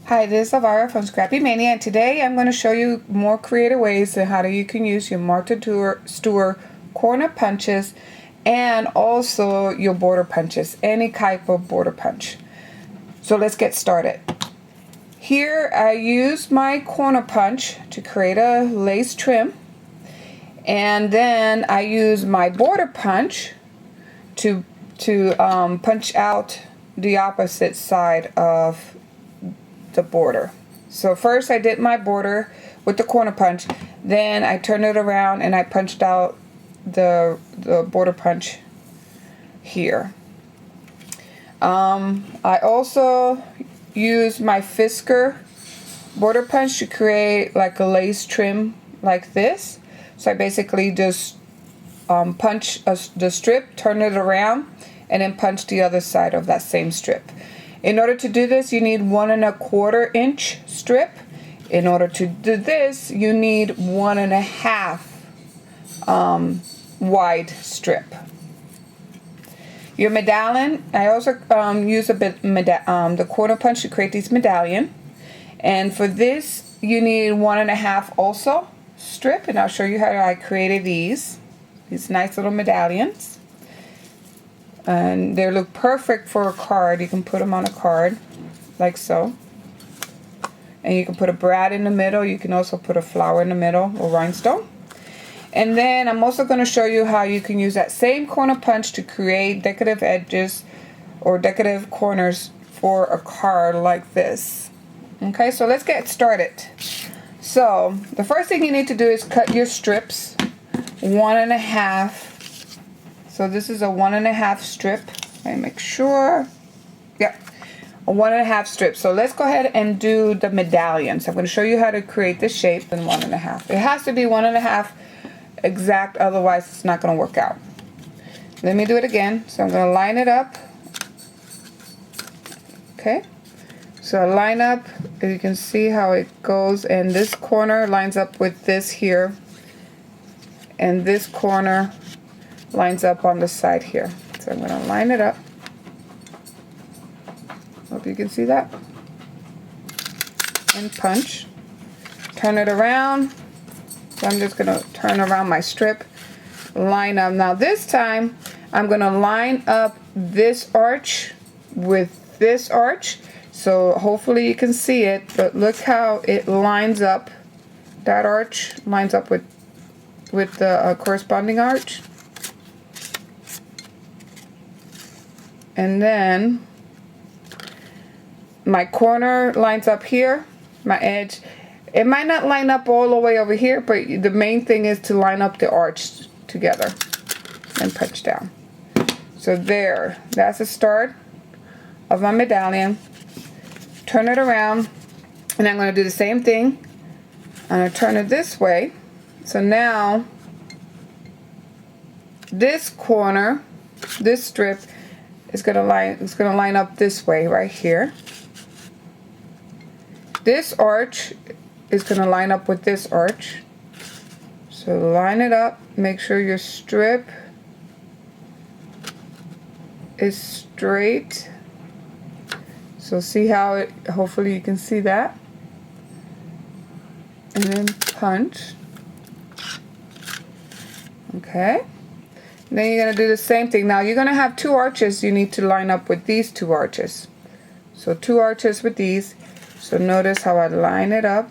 Hi, this is Elvira from Scrappy Mania, and today I'm going to show you more creative ways on how you can use your Martha Stewart corner punches and also your border punches, any type of border punch. So let's get started. Here I use my corner punch to create a lace trim, and then I use my border punch to punch out the opposite side of the border. So first I did my border with the corner punch, then I turned it around and I punched out the border punch here. I also use my Fiskars border punch to create like a lace trim like this. So I basically just punch the strip, turn it around, and then punch the other side of that same strip. In order to do this, you need 1 1/4 inch strip. In order to do this, you need 1 1/2 wide strip. Your medallion, I also use a bit the corner punch to create these medallion. And for this, you need 1 1/2 also strip, and I'll show you how I created these nice little medallions. And they look perfect for a card. You can put them on a card like so, and you can put a brad in the middle. You can also put a flower in the middle or rhinestone. And then I'm also going to show you how you can use that same corner punch to create decorative edges or decorative corners for a card like this. Okay, so let's get started. So the first thing you need to do is cut your strips 1 1/2. So this is a 1 1/2 strip. Let me make sure. Yep, a 1 1/2 strip. So let's go ahead and do the medallions. I'm going to show you how to create this shape in 1 1/2. It has to be 1 1/2 exact, otherwise it's not going to work out. Let me do it again. So I'm going to line it up. Okay. So I line up. You can see how it goes, and this corner lines up with this here, and this corner lines up on the side here. So I'm going to line it up. Hope you can see that. And punch. Turn it around. So I'm just going to turn around my strip. Line up. Now this time I'm going to line up this arch with this arch. So hopefully you can see it, but look how it lines up. That arch lines up with the corresponding arch. And then my corner lines up here, my edge. It might not line up all the way over here, but the main thing is to line up the arch together and punch down. So there, that's the start of my medallion. Turn it around, and I'm going to do the same thing. I'm going to turn it this way. So now this corner, this strip, it's gonna line up this way right here. This arch is gonna line up with this arch. So line it up, make sure your strip is straight. So see how it, hopefully you can see that. And then punch. Okay. Then you're going to do the same thing. Now you're going to have 2 arches you need to line up with these 2 arches. So 2 arches with these. So notice how I line it up.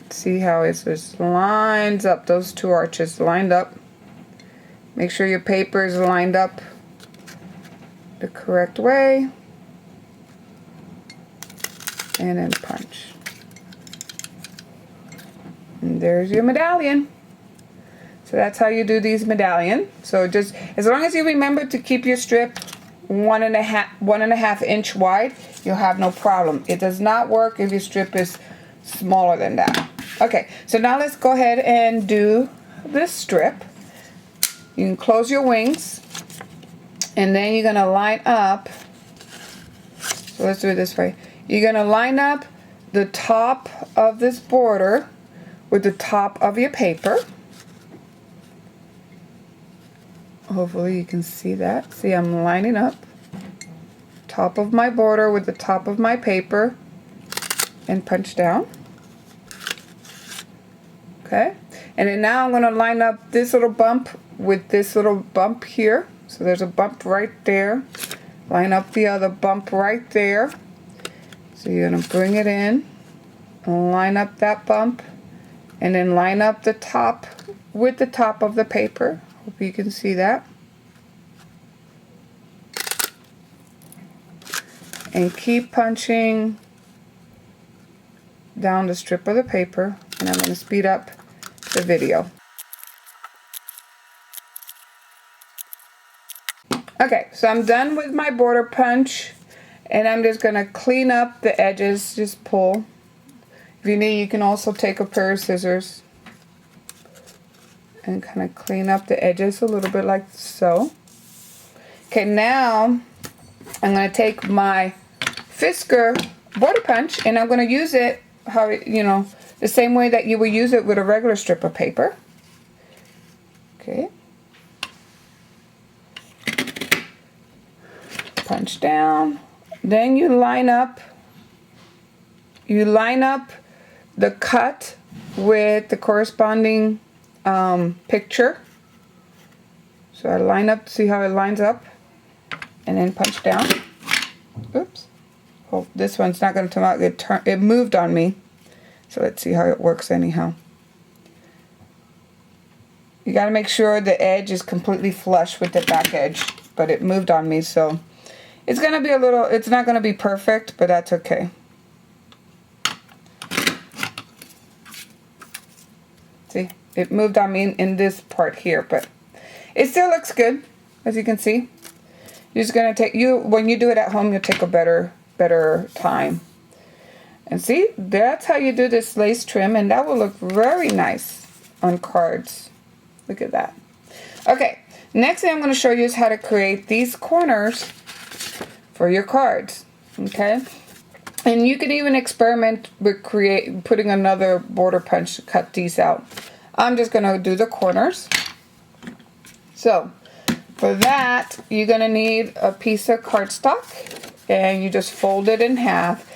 See how it just lines up, those 2 arches lined up. Make sure your paper is lined up the correct way. And then punch. And there's your medallion. So that's how you do these medallion. So just as long as you remember to keep your strip 1 1/2 inch wide, you'll have no problem. It does not work if your strip is smaller than that. Okay, so now let's go ahead and do this strip. You can close your wings, and then you're gonna line up. So let's do it this way. You're gonna line up the top of this border with the top of your paper. Hopefully you can see that. See, I'm lining up top of my border with the top of my paper and punch down. Okay, and then now I'm going to line up this little bump with this little bump here. So there's a bump right there. Line up the other bump right there. So you're going to bring it in, line up that bump, and then line up the top with the top of the paper. Hope you can see that. And keep punching down the strip of the paper, and I'm going to speed up the video. Okay, so I'm done with my border punch, and I'm just going to clean up the edges. Just pull. If you need, you can also take a pair of scissors and kind of clean up the edges a little bit like so. Okay, now I'm going to take my Fiskars border punch, and I'm going to use it how the same way that you would use it with a regular strip of paper. Okay. Punch down. Then you line up the cut with the corresponding picture. So I line up, see how it lines up, and then punch down. Oops. Oh, this one's not going to come out. It moved on me. So let's see how it works anyhow. You got to make sure the edge is completely flush with the back edge, but it moved on me, so it's going to be it's not going to be perfect, but that's okay. See, it moved on me in this part here, but it still looks good, as you can see. You're just going to take, when you do it at home, you'll take a better time. And see, that's how you do this lace trim, and that will look very nice on cards. Look at that. Okay, next thing I'm going to show you is how to create these corners for your cards. Okay, and you can even experiment with putting another border punch to cut these out. I'm just going to do the corners. So for that, you're going to need a piece of cardstock, and you just fold it in half.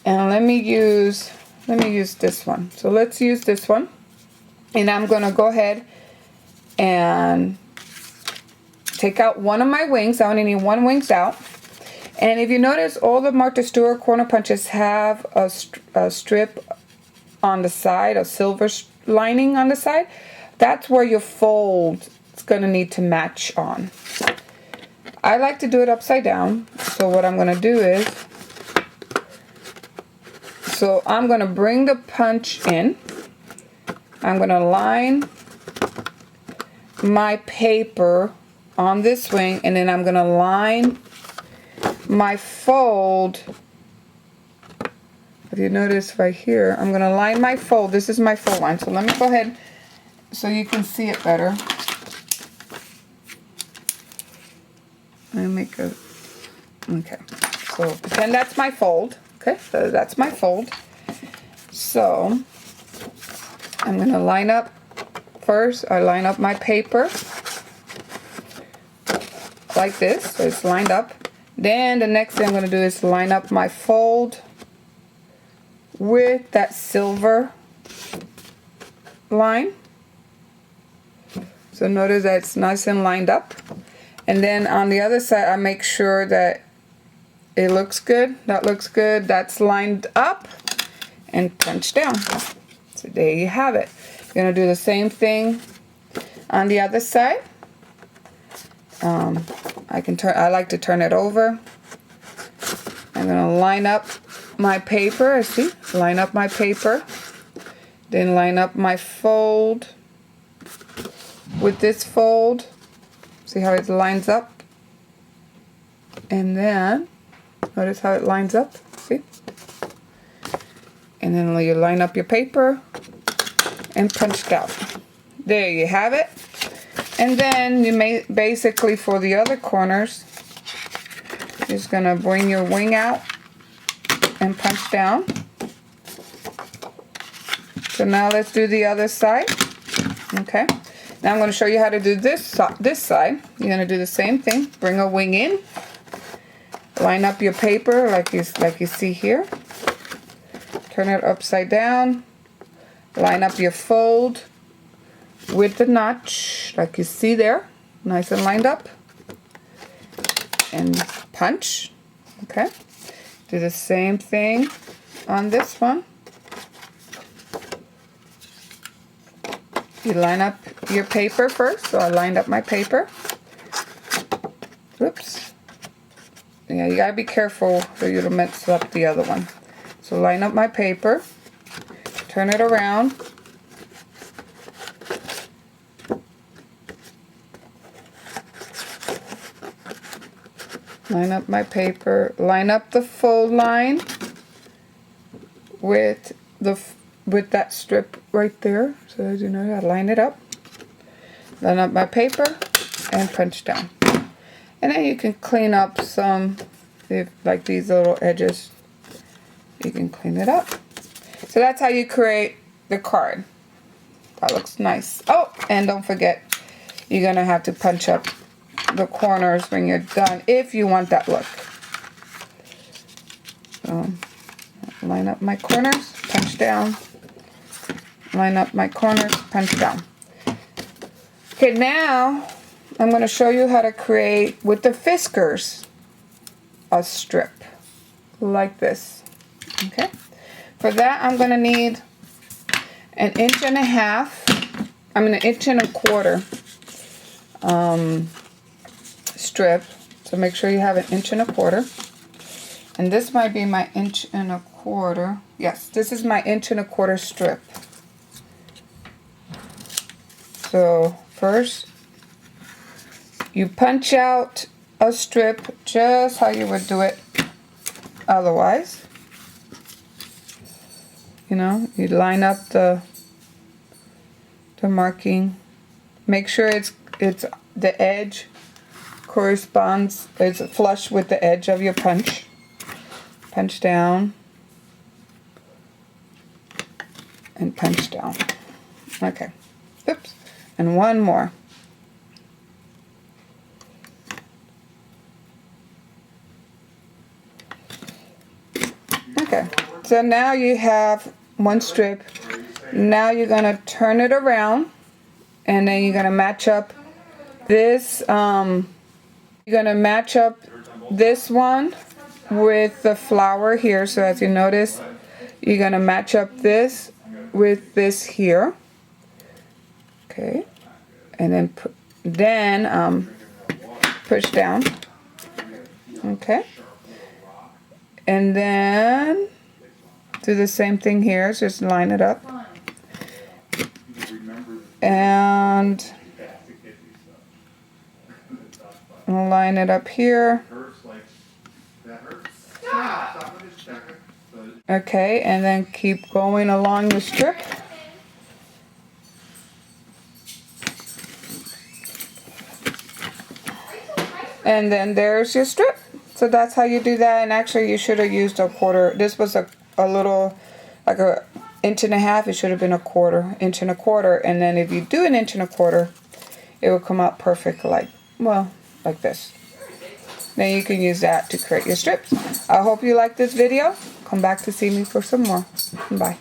And let me use this one. So let's use this one, and I'm going to go ahead and take out one of my wings. I only need one wings out. And if you notice, all the Martha Stewart corner punches have a strip on the side, a silver lining on the side. That's where your fold is going to need to match on. I like to do it upside down. So what I'm going to do is, I'm going to bring the punch in. I'm going to line my paper on this wing, and then I'm going to line my fold. If you notice right here, I'm going to line my fold. This is my fold line. So let me go ahead so you can see it better. Let me make a, okay. So pretend that's my fold. Okay, so that's my fold. So I'm going to line up first. I line up my paper like this. So it's lined up. Then the next thing I'm going to do is line up my fold with that silver line. So notice that it's nice and lined up. And then on the other side, I make sure that it looks good. That looks good. That's lined up, and punch down. So there you have it. You're going to do the same thing on the other side. I like to turn it over. I'm going to line up my paper. See? Line up my paper. Then line up my fold with this fold. See how it lines up? And then notice how it lines up. See? And then you line up your paper and punch down. There you have it. And then you may basically, for the other corners, you're just going to bring your wing out and punch down. So now let's do the other side. Okay. Now I'm going to show you how to do this side. You're going to do the same thing. Bring a wing in. Line up your paper like you see here. Turn it upside down. Line up your fold with the notch like you see there. Nice and lined up. And punch. Okay. Do the same thing on this one. You line up your paper first. So I lined up my paper. Oops. Yeah, you gotta be careful so you don't mess up the other one. So line up my paper. Turn it around. Line up my paper. Line up the fold line with that strip right there. So as you know, I line it up. Line up my paper and punch down. And then you can clean up some, like these little edges. You can clean it up. So that's how you create the card. That looks nice. Oh, and don't forget, you're gonna have to punch up the corners when you're done if you want that look. So line up my corners, punch down. Line up my corners, punch down. Okay, now I'm going to show you how to create with the Fiskars a strip like this. Okay, for that I'm going to need an 1.5 inch, I mean an 1.25 inch strip. So make sure you have an 1.25 inch. And this might be my 1.25 inch. Yes, this is my 1.25 inch strip. So first, you punch out a strip just how you would do it otherwise. You know, you line up the marking. Make sure it's the edge corresponds, it's flush with the edge of your punch. Punch down and punch down. Okay. Oops. And one more. Okay. So now you have one strip. Now you're going to turn it around and then you're going to match up this you're going to match up this one with the flower here. So as you notice, you're going to match up this with this here. Okay. And then push down. Okay. And then do the same thing here. Just line it up. And line it up here. Okay, and then keep going along the strip. And then there's your strip. So that's how you do that. And actually you should have used a quarter. This was a little, like a 1.5 inches. It should have been a 1.25 inches. And then if you do an 1.25 inches, it will come out perfect like this. Then you can use that to create your strips. I hope you like this video. Come back to see me for some more. Bye.